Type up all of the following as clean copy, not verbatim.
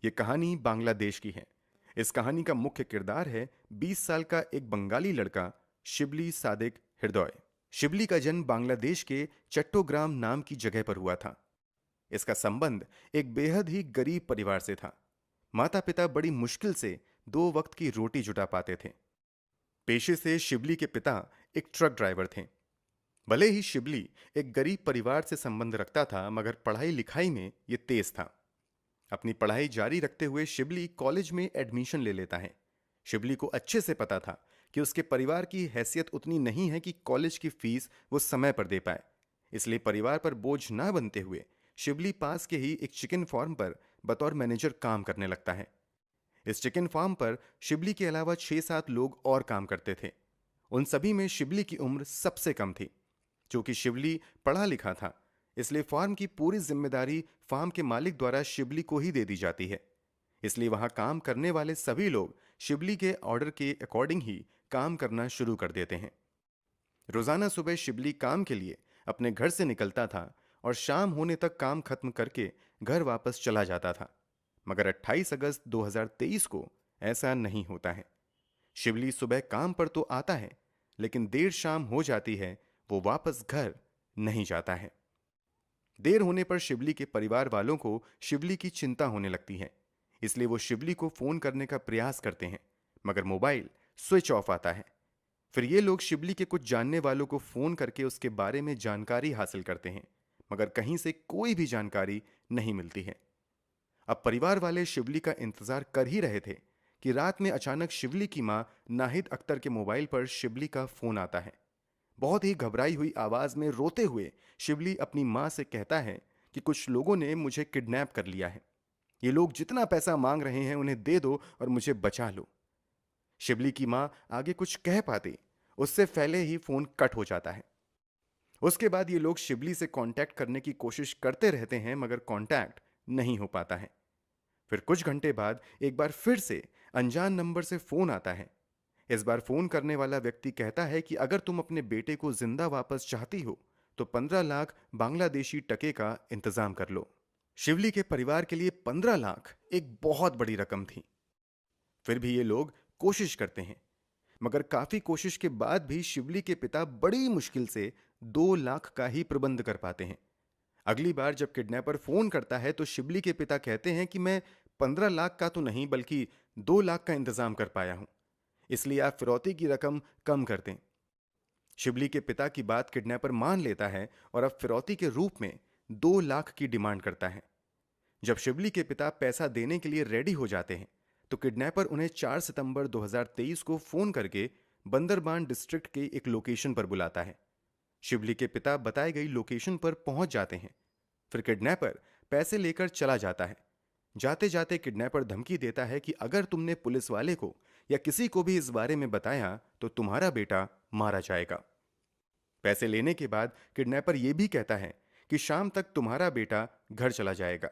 ये कहानी बांग्लादेश की है। इस कहानी का मुख्य किरदार है 20 साल का एक बंगाली लड़का शिबली सादिक हृदय। शिबली का जन्म बांग्लादेश के चट्टोग्राम नाम की जगह पर हुआ था। इसका संबंध एक बेहद ही गरीब परिवार से था। माता पिता बड़ी मुश्किल से 2 वक्त की रोटी जुटा पाते थे। पेशे से शिबली के पिता एक ट्रक ड्राइवर थे। भले ही शिबली एक गरीब परिवार से संबंध रखता था, मगर पढ़ाई लिखाई में ये तेज था। अपनी पढ़ाई जारी रखते हुए शिबली कॉलेज में एडमिशन ले लेता है। शिबली को अच्छे से पता था कि उसके परिवार की हैसियत उतनी नहीं है कि कॉलेज की फीस वो समय पर दे पाए। इसलिए परिवार पर बोझ ना बनते हुए शिबली पास के ही एक चिकन फार्म पर बतौर मैनेजर काम करने लगता है। इस चिकन फार्म पर शिबली के अलावा 6-7 लोग और काम करते थे। उन सभी में शिबली की उम्र सबसे कम थी। चूंकि शिबली पढ़ा लिखा था, इसलिए फार्म की पूरी जिम्मेदारी फार्म के मालिक द्वारा शिबली को ही दे दी जाती है। इसलिए वहां काम करने वाले सभी लोग शिबली के ऑर्डर के अकॉर्डिंग ही काम करना शुरू कर देते हैं। रोजाना सुबह शिबली काम के लिए अपने घर से निकलता था और शाम होने तक काम खत्म करके घर वापस चला जाता था। मगर 28 अगस्त 2023 को ऐसा नहीं होता है। शिबली सुबह काम पर तो आता है, लेकिन देर शाम हो जाती है, वो वापस घर नहीं जाता है। देर होने पर शिबली के परिवार वालों को शिबली की चिंता होने लगती है। इसलिए वो शिबली को फोन करने का प्रयास करते हैं, मगर मोबाइल स्विच ऑफ आता है। फिर ये लोग शिबली के कुछ जानने वालों को फोन करके उसके बारे में जानकारी हासिल करते हैं, मगर कहीं से कोई भी जानकारी नहीं मिलती है। अब परिवार वाले शिवली का इंतजार कर ही रहे थे कि रात में अचानक शिवली की मां नाहिद अख्तर के मोबाइल पर शिवली का फोन आता है। बहुत ही घबराई हुई आवाज में रोते हुए शिवली अपनी मां से कहता है कि कुछ लोगों ने मुझे किडनैप कर लिया है। ये लोग जितना पैसा मांग रहे हैं उन्हें दे दो और मुझे बचा लो। शिवली की मां आगे कुछ कह पाती उससे पहले ही फोन कट हो जाता है। उसके बाद ये लोग शिवली से कांटेक्ट करने की कोशिश करते रहते हैं, मगर कांटेक्ट नहीं हो पाता है। फिर कुछ घंटे बाद एक बार फिर से अनजान नंबर से फोन आता है। इस बार फोन करने वाला व्यक्ति कहता है कि अगर तुम अपने बेटे को जिंदा वापस चाहती हो तो 15 लाख बांग्लादेशी टके का इंतजाम कर लो। शिवली के परिवार के लिए 15 लाख एक बहुत बड़ी रकम थी। फिर भी ये लोग कोशिश करते हैं, मगर काफी कोशिश के बाद भी शिवली के पिता बड़ी मुश्किल से 2 लाख का ही प्रबंध कर पाते हैं। अगली बार जब किडनैपर फोन करता है तो शिबली के पिता कहते हैं कि मैं 15 लाख का तो नहीं बल्कि 2 लाख का इंतजाम कर पाया हूं, इसलिए आप फिरौती की रकम कम कर दें। शिबली के पिता की बात किडनैपर मान लेता है और अब फिरौती के रूप में 2 लाख की डिमांड करता है। जब शिबली के पिता पैसा देने के लिए रेडी हो जाते हैं तो किडनैपर उन्हें 4 सितंबर 2023 को फोन करके बंदरबान डिस्ट्रिक्ट के एक लोकेशन पर बुलाता है। शिबली के पिता बताई गई लोकेशन पर पहुंच जाते हैं। फिर किडनैपर पैसे लेकर चला जाता है। जाते जाते किडनैपर धमकी देता है कि अगर तुमने पुलिस वाले को या किसी को भी इस बारे में बताया तो तुम्हारा बेटा मारा जाएगा। पैसे लेने के बाद किडनैपर यह भी कहता है कि शाम तक तुम्हारा बेटा घर चला जाएगा।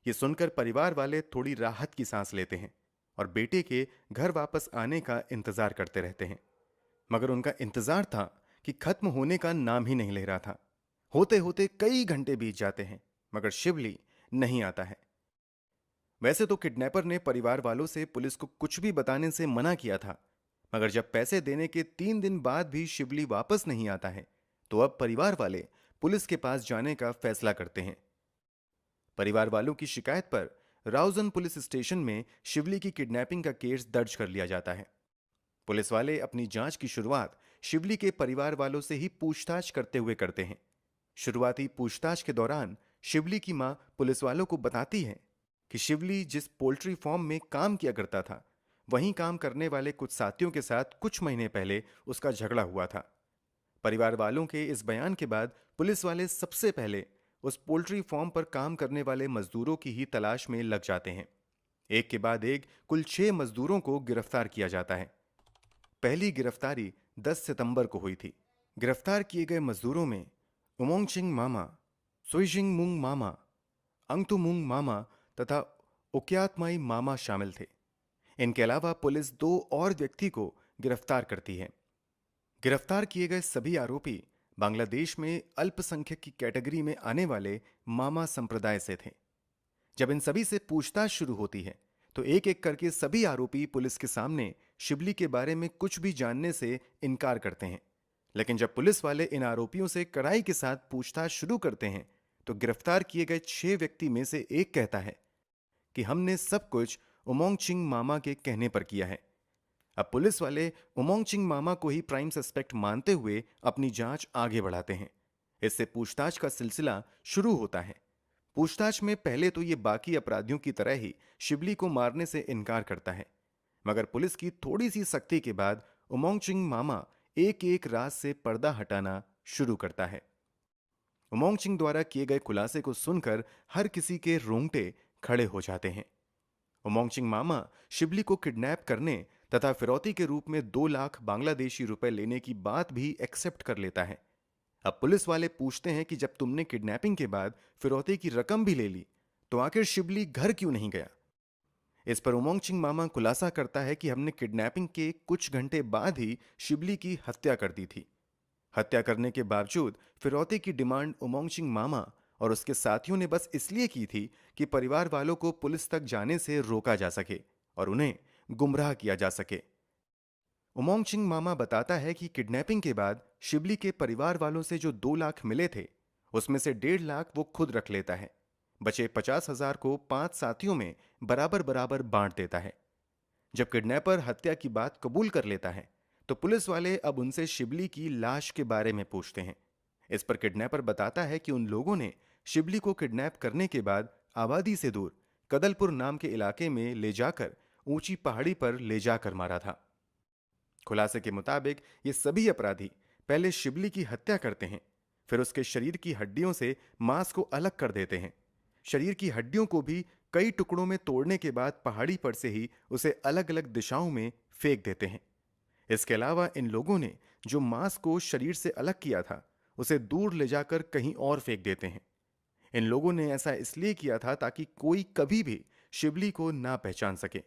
ये सुनकर परिवार वाले थोड़ी राहत की सांस लेते हैं और बेटे के घर वापस आने का इंतजार करते रहते हैं। मगर उनका इंतजार था कि खत्म होने का नाम ही नहीं ले रहा था। होते होते कई घंटे बीत जाते हैं, मगर शिवली नहीं आता है। वैसे तो किडनैपर ने परिवार वालों से पुलिस को कुछ भी बताने से मना किया था, मगर जब पैसे देने के 3 दिन बाद भी शिवली वापस नहीं आता है तो अब परिवार वाले पुलिस के पास जाने का फैसला करते हैं। परिवार वालों की शिकायत पर राउजन पुलिस स्टेशन में शिवली की किडनैपिंग का केस दर्ज कर लिया जाता है। पुलिस वाले अपनी जांच की शुरुआत शिवली के परिवार वालों से ही पूछताछ करते हुए करते हैं। शुरुआती पूछताछ के दौरान शिवली की मां पुलिस वालों को बताती है कि शिवली जिस पोल्ट्री फार्म में काम किया करता था, वहीं काम करने वाले कुछ साथियों के साथ कुछ महीने पहले उसका झगड़ा हुआ था। परिवार वालों के इस बयान के बाद पुलिस वाले सबसे पहले उस पोल्ट्री फार्म पर काम करने वाले मजदूरों की ही तलाश में लग जाते हैं। एक के बाद एक कुल 6 मजदूरों को गिरफ्तार किया जाता है। पहली गिरफ्तारी 10 सितंबर को हुई थी। गिरफ्तार किए गए मजदूरों में उमंग सिंह मामा, सुइजिंग मुंग मामा, अंगतुमुंग मामा तथा उक्यातमाई मामा शामिल थे। इनके अलावा पुलिस 2 और व्यक्ति को गिरफ्तार करती है। गिरफ्तार किए गए सभी आरोपी बांग्लादेश में अल्पसंख्यक की कैटेगरी में आने वाले मामा संप्रदाय से थे। जब इन सभी से पूछताछ शुरू होती है तो एक एक करके सभी आरोपी पुलिस के सामने शिबली के बारे में कुछ भी जानने से इनकार करते हैं। लेकिन जब पुलिस वाले इन आरोपियों से कड़ाई के साथ पूछताछ शुरू करते हैं तो गिरफ्तार किए गए 6 व्यक्ति में से एक कहता है कि हमने सब कुछ उमोंग चिंग मामा के कहने पर किया है। अब पुलिस वाले उमोंग चिंग मामा को ही प्राइम सस्पेक्ट मानते हुए अपनी जांच आगे बढ़ाते हैं। इससे पूछताछ का सिलसिला शुरू होता है। पूछताछ में पहले तो ये बाकी अपराधियों की तरह ही शिबली को मारने से इनकार करता है, मगर पुलिस की थोड़ी सी सख्ती के बाद उमोंग चिंग मामा एक एक राज से पर्दा हटाना शुरू करता है। उमोंग चिंग द्वारा किए गए खुलासे को सुनकर हर किसी के रोंगटे खड़े हो जाते हैं। उमोंग चिंग मामा शिबली को किडनैप करने तथा फिरौती के रूप में 2 लाख बांग्लादेशी रुपए लेने की बात भी एक्सेप्ट कर लेता है। अब पुलिस वाले पूछते हैं कि जब तुमने किडनैपिंग के बाद फिरौती की रकम भी ले ली तो आखिर शिबली घर क्यों नहीं गया। इस पर उमोंग चिंग मामा खुलासा करता है कि हमने किडनैपिंग के कुछ घंटे बाद ही शिबली की हत्या कर दी थी। हत्या करने के बावजूद फिरौती की डिमांड उमोंग चिंग मामा और उसके साथियों ने बस इसलिए की थी कि परिवार वालों को पुलिस तक जाने से रोका जा सके और उन्हें गुमराह किया जा सके। उमोंग चिंग मामा बताता है कि किडनैपिंग के बाद शिबली के परिवार वालों से जो 2 लाख मिले थे उसमें से 1.5 लाख वो खुद रख लेता है। बचे 50,000 को 5 साथियों में बराबर बराबर बांट देता है। जब किडनैपर हत्या की बात कबूल कर लेता है तो पुलिस वाले अब उनसे शिबली की लाश के बारे में पूछते हैं। इस पर किडनैपर बताता है कि उन लोगों ने शिबली को किडनैप करने के बाद आबादी से दूर कदलपुर नाम के इलाके में ले जाकर ऊंची पहाड़ी पर ले जाकर मारा था। खुलासे के मुताबिक ये सभी अपराधी पहले शिबली की हत्या करते हैं, फिर उसके शरीर की हड्डियों से मांस को अलग कर देते हैं। शरीर की हड्डियों को भी कई टुकड़ों में तोड़ने के बाद पहाड़ी पर से ही उसे अलग अलग दिशाओं में फेंक देते हैं। इसके अलावा इन लोगों ने जो मांस को शरीर से अलग किया था उसे दूर ले जाकर कहीं और फेंक देते हैं। इन लोगों ने ऐसा इसलिए किया था ताकि कोई कभी भी शिबली को ना पहचान सके।